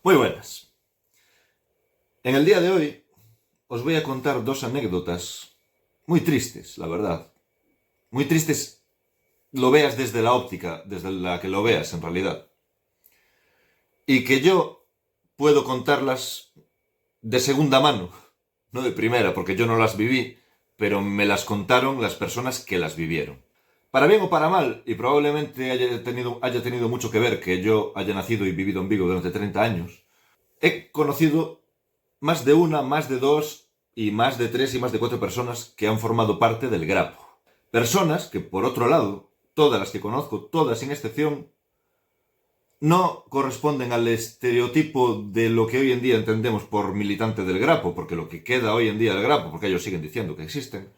Muy buenas. En el día de hoy os voy a contar dos anécdotas muy tristes, la verdad. Muy tristes, lo veas desde la óptica, desde la que lo veas en realidad. Y que yo puedo contarlas de segunda mano, no de primera, porque yo no las viví, pero me las contaron las personas que las vivieron. Para bien o para mal, y probablemente haya tenido mucho que ver que yo haya nacido y vivido en Vigo durante 30 años, he conocido más de una, más de dos, y más de tres y más de cuatro personas que han formado parte del Grapo. Personas que, por otro lado, todas las que conozco, todas sin excepción, no corresponden al estereotipo de lo que hoy en día entendemos por militante del Grapo, porque lo que queda hoy en día del Grapo, porque ellos siguen diciendo que existen,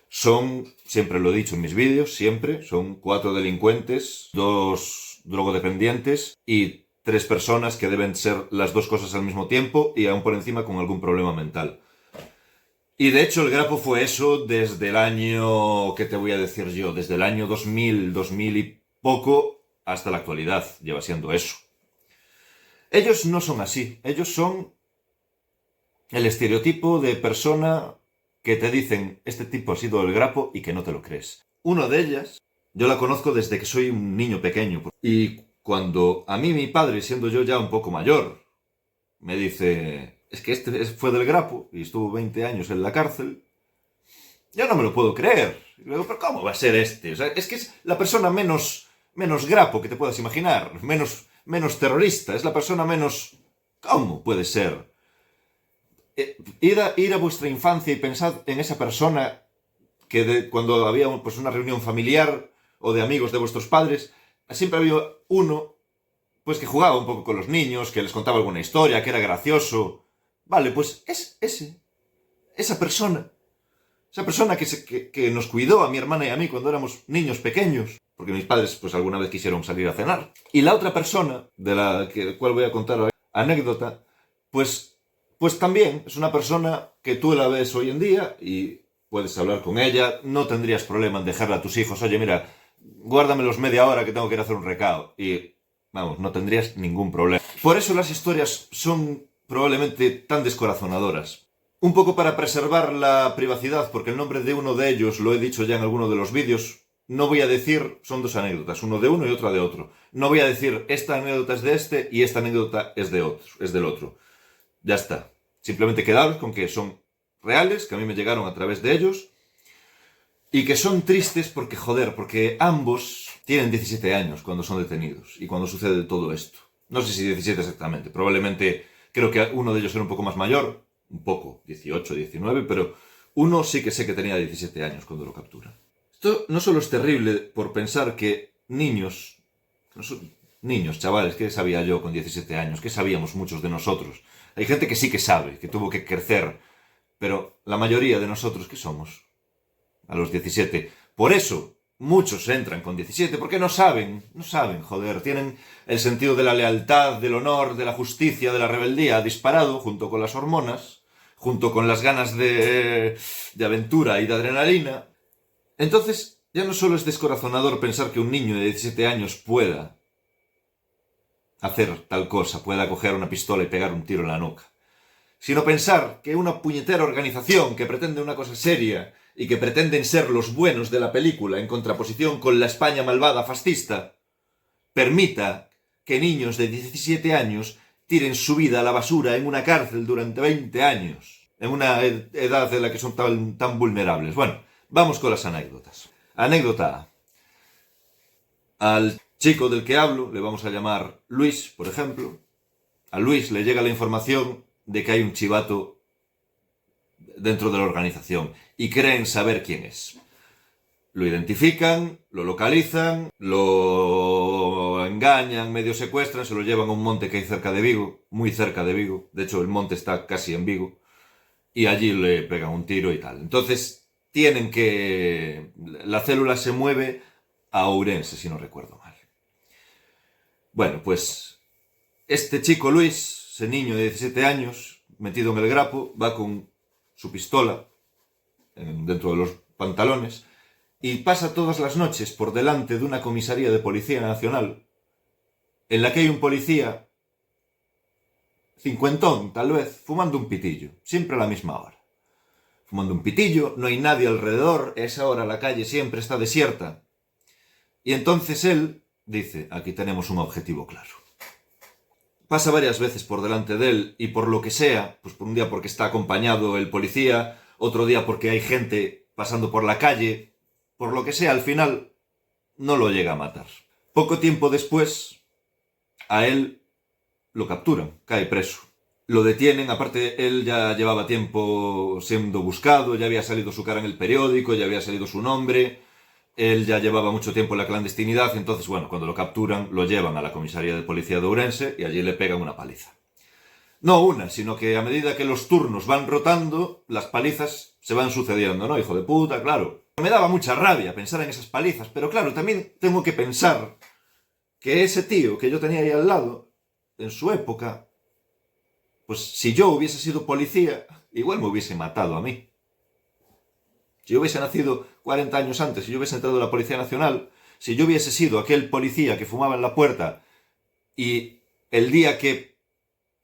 son, siempre lo he dicho en mis vídeos, siempre, son 4 delincuentes, 2 drogodependientes y 3 personas que deben ser las dos cosas al mismo tiempo y aún por encima con algún problema mental. Y de hecho el Grapo fue eso desde el año, ¿qué te voy a decir yo? Desde el año 2000, 2000 y poco hasta la actualidad, lleva siendo eso. Ellos no son así, ellos son el estereotipo de persona que te dicen, este tipo ha sido el Grapo y que no te lo crees. Una de ellas, yo la conozco desde que soy un niño pequeño. Y cuando a mí mi padre, siendo yo ya un poco mayor, me dice, es que este fue del Grapo y estuvo 20 años en la cárcel, yo no me lo puedo creer. Y luego, ¿pero cómo va a ser este? O sea, es que es la persona menos Grapo que te puedas imaginar, menos terrorista, es la persona menos... ¿Cómo puede ser? Ir a vuestra infancia y pensad en esa persona que cuando había pues, una reunión familiar o de amigos de vuestros padres, siempre había uno pues que jugaba un poco con los niños, que les contaba alguna historia, que era gracioso. Vale, pues es esa persona que nos cuidó a mi hermana y a mí cuando éramos niños pequeños, porque mis padres pues alguna vez quisieron salir a cenar. Y la otra persona, de la cual voy a contar hoy, anécdota, pues también es una persona que tú la ves hoy en día y puedes hablar con ella, no tendrías problema en dejarle a tus hijos, oye, mira, guárdamelos media hora que tengo que ir a hacer un recado. Y, vamos, no tendrías ningún problema. Por eso las historias son probablemente tan descorazonadoras. Un poco para preservar la privacidad, porque el nombre de uno de ellos lo he dicho ya en alguno de los vídeos, no voy a decir, son dos anécdotas, uno de uno y otra de otro. No voy a decir, esta anécdota es de este y esta anécdota es del otro. Ya está. Simplemente quedaros con que son reales, que a mí me llegaron a través de ellos, y que son tristes porque, joder, porque ambos tienen 17 años cuando son detenidos y cuando sucede todo esto. No sé si 17 exactamente, probablemente creo que uno de ellos era un poco más mayor, un poco, 18, 19, pero uno sí que sé que tenía 17 años cuando lo capturan. Esto no solo es terrible por pensar que niños, chavales, ¿qué sabía yo con 17 años? ¿Qué sabíamos muchos de nosotros? Hay gente que sí que sabe, que tuvo que crecer, pero la mayoría de nosotros, ¿qué somos? A los 17. Por eso, muchos entran con 17, porque no saben, joder, tienen el sentido de la lealtad, del honor, de la justicia, de la rebeldía disparado, junto con las hormonas, junto con las ganas de aventura y de adrenalina. Entonces, ya no solo es descorazonador pensar que un niño de 17 años pueda hacer tal cosa, pueda coger una pistola y pegar un tiro en la nuca, sino pensar que una puñetera organización que pretende una cosa seria y que pretenden ser los buenos de la película en contraposición con la España malvada fascista, permita que niños de 17 años tiren su vida a la basura en una cárcel durante 20 años, en una edad en la que son tan vulnerables. Bueno, vamos con las anécdotas. Anécdota A. Al chico del que hablo le vamos a llamar Luis, por ejemplo. A Luis le llega la información de que hay un chivato dentro de la organización y creen saber quién es. Lo identifican, lo localizan, lo engañan, medio secuestran, se lo llevan a un monte que hay cerca de Vigo, muy cerca de Vigo, de hecho el monte está casi en Vigo, y allí le pegan un tiro y tal. Entonces la célula se mueve a Ourense, si no recuerdo mal. Bueno, pues este chico Luis, ese niño de 17 años, metido en el Grapo, va con su pistola dentro de los pantalones y pasa todas las noches por delante de una comisaría de Policía Nacional en la que hay un policía cincuentón, tal vez, fumando un pitillo, siempre a la misma hora. Fumando un pitillo, no hay nadie alrededor, a esa hora la calle siempre está desierta. Y entonces él dice, aquí tenemos un objetivo claro. Pasa varias veces por delante de él y por lo que sea, pues por un día porque está acompañado el policía, otro día porque hay gente pasando por la calle, por lo que sea, al final no lo llega a matar. Poco tiempo después, a él lo capturan, cae preso. Lo detienen, aparte él ya llevaba tiempo siendo buscado, ya había salido su cara en el periódico, ya había salido su nombre, él ya llevaba mucho tiempo en la clandestinidad, y entonces, bueno, cuando lo capturan, lo llevan a la comisaría de policía de Ourense y allí le pegan una paliza. No una, sino que a medida que los turnos van rotando, las palizas se van sucediendo, ¿no? Hijo de puta, claro. Me daba mucha rabia pensar en esas palizas, pero claro, también tengo que pensar que ese tío que yo tenía ahí al lado, en su época, pues si yo hubiese sido policía, igual me hubiese matado a mí. Si yo hubiese nacido 40 años antes, si yo hubiese entrado en la Policía Nacional, si yo hubiese sido aquel policía que fumaba en la puerta y el día que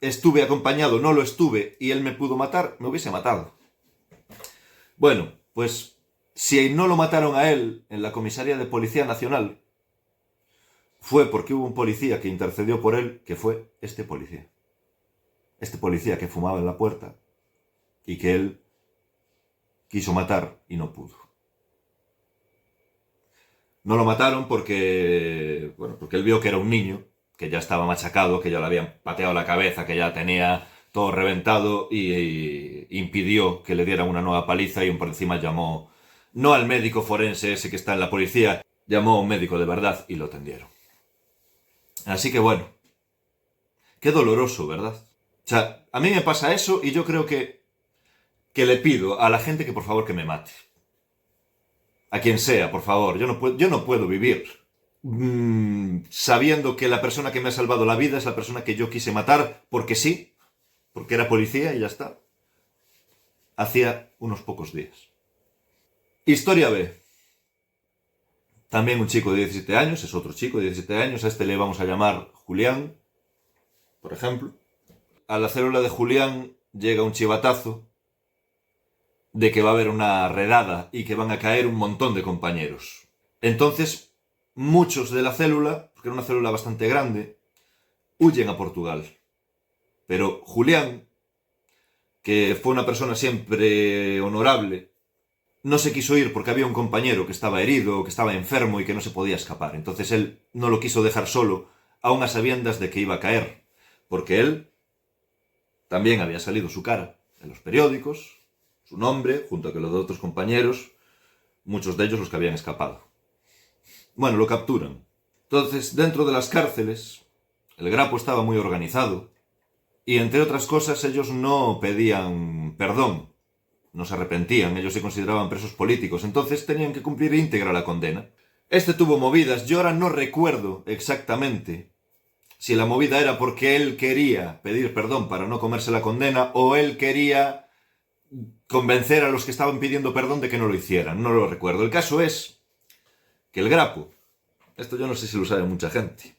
estuve acompañado no lo estuve y él me pudo matar, me hubiese matado. Bueno, pues si no lo mataron a él en la comisaría de Policía Nacional, fue porque hubo un policía que intercedió por él, que fue este policía. Este policía que fumaba en la puerta y que él quiso matar y no pudo. No lo mataron porque, bueno, porque él vio que era un niño, que ya estaba machacado, que ya le habían pateado la cabeza, que ya tenía todo reventado y impidió que le dieran una nueva paliza y por encima llamó, no al médico forense ese que está en la policía, llamó a un médico de verdad y lo atendieron. Así que bueno, qué doloroso, ¿verdad? O sea, a mí me pasa eso y yo creo que le pido a la gente que por favor que me mate. A quien sea, por favor. Yo no puedo vivir sabiendo que la persona que me ha salvado la vida es la persona que yo quise matar porque sí, porque era policía y ya está. Hacía unos pocos días. Historia B. También un chico de 17 años, es otro chico de 17 años, a este le vamos a llamar Julián, por ejemplo. A la célula de Julián llega un chivatazo de que va a haber una redada y que van a caer un montón de compañeros. Entonces, muchos de la célula, porque era una célula bastante grande, huyen a Portugal. Pero Julián, que fue una persona siempre honorable, no se quiso ir porque había un compañero que estaba herido, que estaba enfermo y que no se podía escapar. Entonces él no lo quiso dejar solo, aun a sabiendas de que iba a caer, porque él también había salido su cara en los periódicos, su nombre, junto con los de otros compañeros, muchos de ellos los que habían escapado. Bueno, lo capturan. Entonces, dentro de las cárceles, el Grapo estaba muy organizado y, entre otras cosas, ellos no pedían perdón, no se arrepentían, ellos se consideraban presos políticos, entonces tenían que cumplir íntegra la condena. Este tuvo movidas, yo ahora no recuerdo exactamente si la movida era porque él quería pedir perdón para no comerse la condena o él quería convencer a los que estaban pidiendo perdón de que no lo hicieran, no lo recuerdo. El caso es que el Grapo, esto yo no sé si lo sabe mucha gente,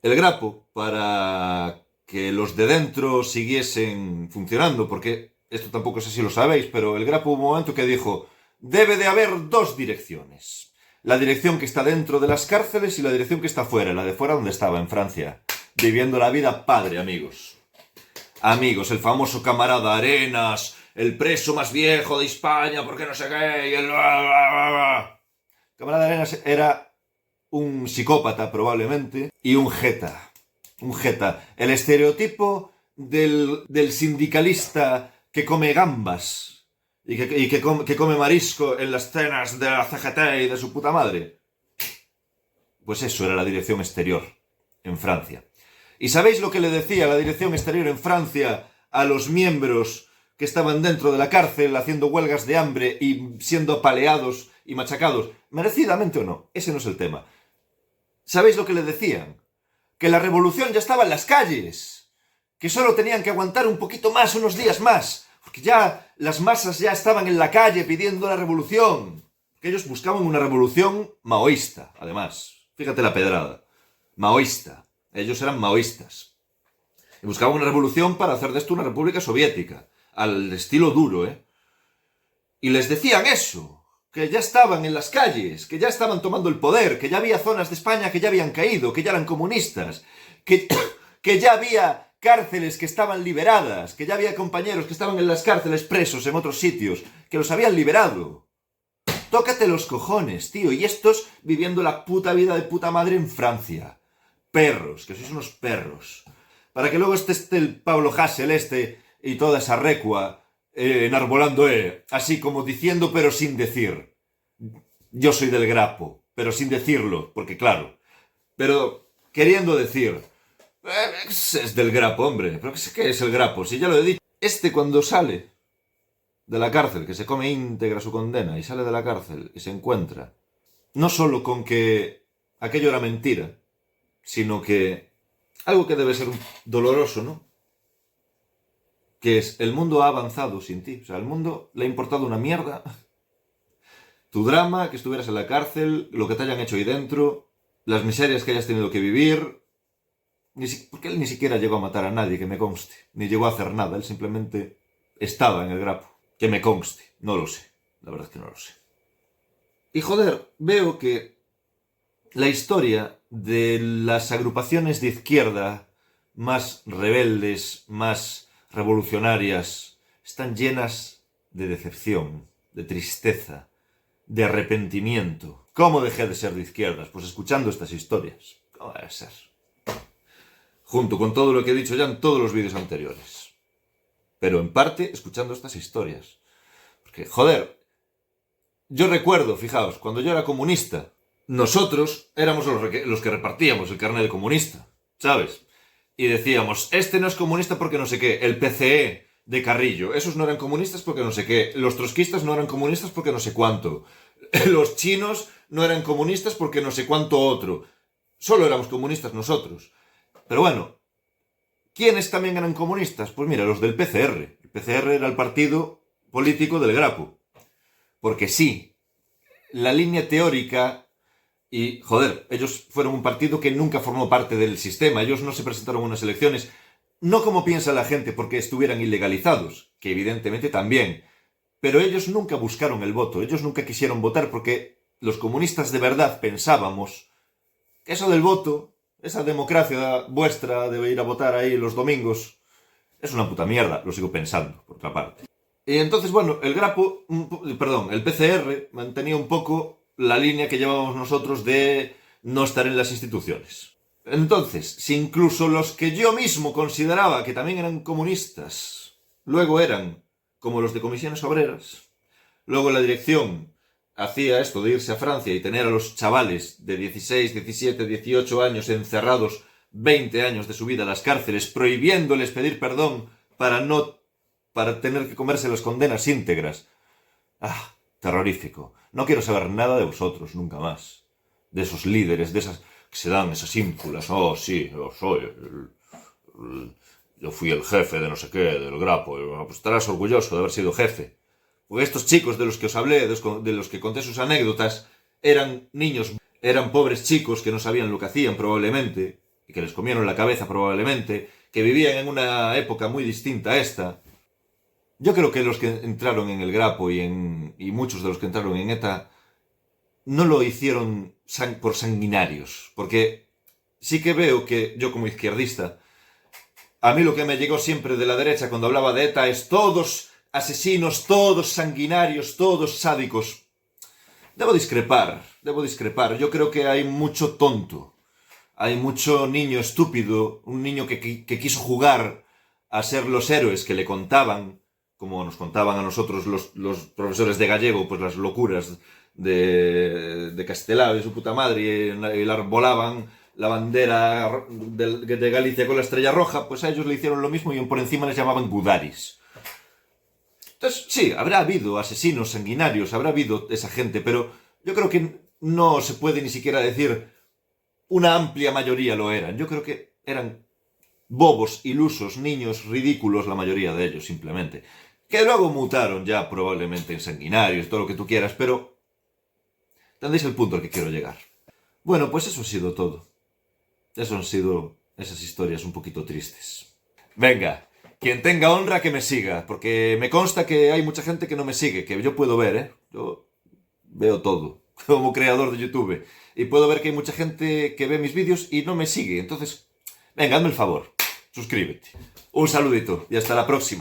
el Grapo, para que los de dentro siguiesen funcionando, porque esto tampoco sé si lo sabéis, pero el Grapo hubo un momento que dijo, debe de haber dos direcciones. La dirección que está dentro de las cárceles y la dirección que está fuera, la de fuera donde estaba, en Francia, viviendo la vida padre, amigos. Amigos, el famoso camarada Arenas, el preso más viejo de España, porque no sé qué, y el... Camarada Arenas era un psicópata, probablemente, y un jeta. Un jeta. El estereotipo del sindicalista que come gambas y que come marisco en las cenas de la CGT y de su puta madre. Pues eso era la dirección exterior en Francia. ¿Y sabéis lo que le decía la dirección exterior en Francia a los miembros que estaban dentro de la cárcel haciendo huelgas de hambre y siendo apaleados y machacados? ¿Merecidamente o no? Ese no es el tema. ¿Sabéis lo que le decían? Que la revolución ya estaba en las calles, que solo tenían que aguantar un poquito más, unos días más, porque ya las masas ya estaban en la calle pidiendo la revolución. Que ellos buscaban una revolución maoísta, además. Fíjate la pedrada. Maoísta. Ellos eran maoístas. Y buscaban una revolución para hacer de esto una república soviética, al estilo duro, ¿eh? Y les decían eso, que ya estaban en las calles, que ya estaban tomando el poder, que ya había zonas de España que ya habían caído, que ya eran comunistas, que, que ya había cárceles que estaban liberadas, que ya había compañeros que estaban en las cárceles presos en otros sitios, que los habían liberado. Tócate los cojones, tío, y estos viviendo la puta vida de puta madre en Francia. Perros, que sois unos perros. Para que luego esté el Pablo Hasél y toda esa recua enarbolando, así como diciendo pero sin decir. Yo soy del Grapo, pero sin decirlo, porque claro, pero queriendo decir, es del Grapo, hombre, pero ¿qué es el Grapo? Si ya lo he dicho. Cuando sale de la cárcel, que se come íntegra su condena y sale de la cárcel y se encuentra, no solo con que aquello era mentira, sino que algo que debe ser doloroso, ¿no? Que es, el mundo ha avanzado sin ti. O sea, al mundo le ha importado una mierda tu drama, que estuvieras en la cárcel, lo que te hayan hecho ahí dentro, las miserias que hayas tenido que vivir. Porque él ni siquiera llegó a matar a nadie, que me conste. Ni llegó a hacer nada, él simplemente estaba en el Grapo. Que me conste, no lo sé. La verdad es que no lo sé. Y joder, veo que la historia de las agrupaciones de izquierda más rebeldes, más revolucionarias, están llenas de decepción, de tristeza, de arrepentimiento. ¿Cómo dejé de ser de izquierdas? Pues escuchando estas historias. ¿Cómo debe ser? Junto con todo lo que he dicho ya en todos los vídeos anteriores. Pero en parte escuchando estas historias. Porque, joder, yo recuerdo, fijaos, cuando yo era comunista, nosotros éramos los que repartíamos el carnet de comunista, ¿sabes? Y decíamos, este no es comunista porque no sé qué, el PCE de Carrillo, esos no eran comunistas porque no sé qué, los trotskistas no eran comunistas porque no sé cuánto, los chinos no eran comunistas porque no sé cuánto otro, solo éramos comunistas nosotros. Pero bueno, ¿quiénes también eran comunistas? Pues mira, los del PCR. El PCR era el partido político del Grapo. Porque sí, la línea teórica y, joder, ellos fueron un partido que nunca formó parte del sistema. Ellos no se presentaron a unas elecciones, no como piensa la gente, porque estuvieran ilegalizados, que evidentemente también. Pero ellos nunca buscaron el voto, ellos nunca quisieron votar, porque los comunistas de verdad pensábamos que eso del voto, esa democracia vuestra de ir a votar ahí los domingos, es una puta mierda, lo sigo pensando, por otra parte. Y entonces, bueno, el PCR mantenía un poco la línea que llevábamos nosotros de no estar en las instituciones. Entonces, si incluso los que yo mismo consideraba que también eran comunistas, luego eran como los de comisiones obreras, luego la dirección hacía esto de irse a Francia y tener a los chavales de 16, 17, 18 años encerrados 20 años de su vida en las cárceles, prohibiéndoles pedir perdón para tener que comerse las condenas íntegras. Ah, terrorífico. No quiero saber nada de vosotros, nunca más. De esos líderes, de esas que se dan esas ínfulas. Oh, sí, yo soy yo fui el jefe de no sé qué, del Grapo. Pues estarás orgulloso de haber sido jefe. Porque estos chicos de los que os hablé, de los que conté sus anécdotas, eran niños, eran pobres chicos que no sabían lo que hacían probablemente, y que les comieron la cabeza probablemente, que vivían en una época muy distinta a esta. Yo creo que los que entraron en el Grapo y muchos de los que entraron en ETA no lo hicieron por sanguinarios, porque sí que veo que yo como izquierdista, a mí lo que me llegó siempre de la derecha cuando hablaba de ETA es todos asesinos, todos sanguinarios, todos sádicos. Debo discrepar. Yo creo que hay mucho tonto, hay mucho niño estúpido, un niño que quiso jugar a ser los héroes que le contaban, como nos contaban a nosotros los profesores de gallego, pues las locuras de Castelao y su puta madre, y volaban la bandera de Galicia con la estrella roja, pues a ellos le hicieron lo mismo y por encima les llamaban gudaris. Entonces, sí, habrá habido asesinos sanguinarios, habrá habido esa gente, pero yo creo que no se puede ni siquiera decir una amplia mayoría lo eran. Yo creo que eran bobos, ilusos, niños ridículos, la mayoría de ellos, simplemente. Que luego mutaron ya probablemente en sanguinarios, todo lo que tú quieras, pero ¿entendéis el punto al que quiero llegar? Bueno, pues eso ha sido todo. Eso han sido esas historias un poquito tristes. Venga, quien tenga honra que me siga, porque me consta que hay mucha gente que no me sigue, que yo puedo ver, ¿eh? Yo veo todo, como creador de YouTube. Y puedo ver que hay mucha gente que ve mis vídeos y no me sigue. Entonces, venga, hazme el favor, suscríbete. Un saludito y hasta la próxima.